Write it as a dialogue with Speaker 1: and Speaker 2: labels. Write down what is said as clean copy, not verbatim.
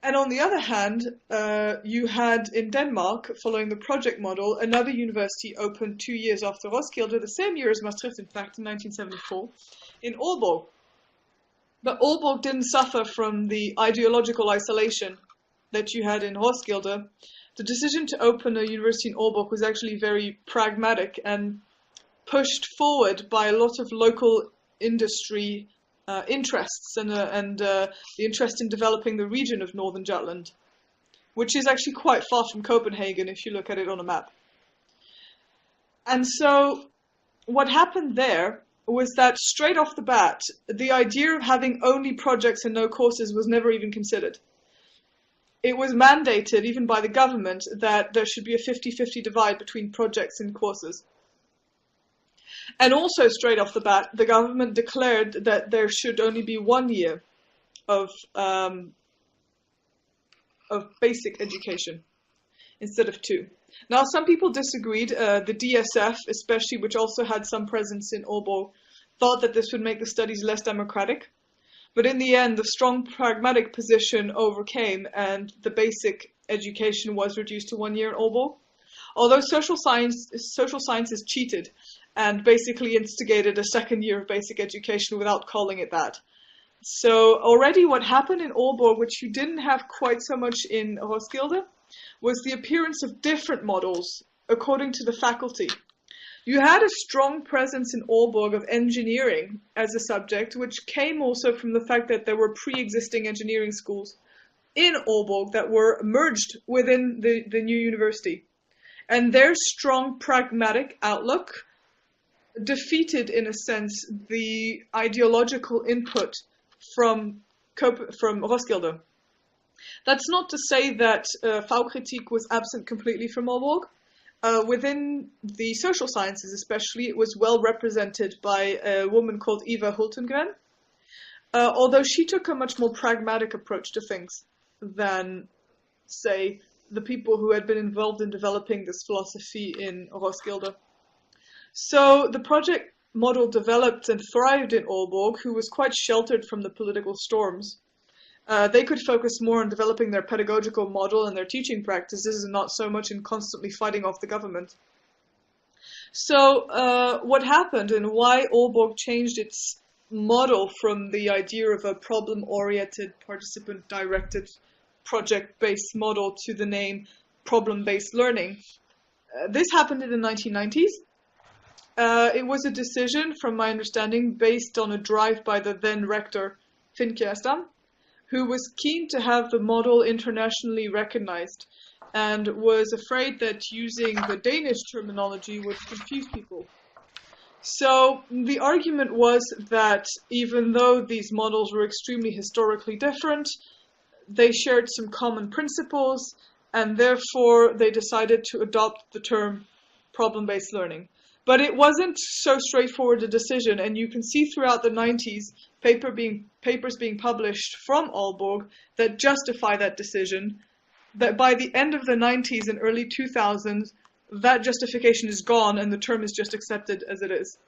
Speaker 1: And on the other hand, you had in Denmark, following the project model, another university opened 2 years after Roskilde, the same year as Maastricht, in fact, in 1974, in Aalborg. But Aalborg didn't suffer from the ideological isolation that you had in Roskilde. The decision to open a university in Aalborg was actually very pragmatic and pushed forward by a lot of local industry interests and the interest in developing the region of Northern Jutland, which is actually quite far from Copenhagen if you look at it on a map. And so what happened there was that straight off the bat, the idea of having only projects and no courses was never even considered. It was mandated, even by the government, that there should be a 50-50 divide between projects and courses. And also, straight off the bat, the government declared that there should only be 1 year of basic education instead of 2. Now, some people disagreed. The DSF, especially, which also had some presence in Aalborg, thought that this would make the studies less democratic. But in the end, the strong pragmatic position overcame, and the basic education was reduced to 1 year in Aalborg. Although social sciences cheated and basically instigated a 2nd year of basic education without calling it that. So already what happened in Aalborg, which you didn't have quite so much in Roskilde, was the appearance of different models according to the faculty. You had a strong presence in Aalborg of engineering as a subject, which came also from the fact that there were pre-existing engineering schools in Aalborg that were merged within the new university. And their strong pragmatic outlook defeated, in a sense, the ideological input from Roskilde. That's not to say that Faukritik was absent completely from Aalborg. Within the social sciences especially, it was well represented by a woman called Eva Hultengren, although she took a much more pragmatic approach to things than, say, the people who had been involved in developing this philosophy in Roskilde. So the project model developed and thrived in Aalborg, who was quite sheltered from the political storms. They could focus more on developing their pedagogical model and their teaching practices and not so much in constantly fighting off the government. So what happened and why Aalborg changed its model from the idea of a problem-oriented, participant-directed, project-based model to the name problem-based learning. This happened in the 1990s. It was a decision, from my understanding, based on a drive by the then rector, Finn Kjærstam, who was keen to have the model internationally recognized and was afraid that using the Danish terminology would confuse people. So the argument was that even though these models were extremely historically different, they shared some common principles, and therefore they decided to adopt the term problem-based learning. But it wasn't so straightforward a decision, and you can see throughout the 90s papers being published from Aalborg that justify that decision, that by the end of the 90s and early 2000s, that justification is gone and the term is just accepted as it is.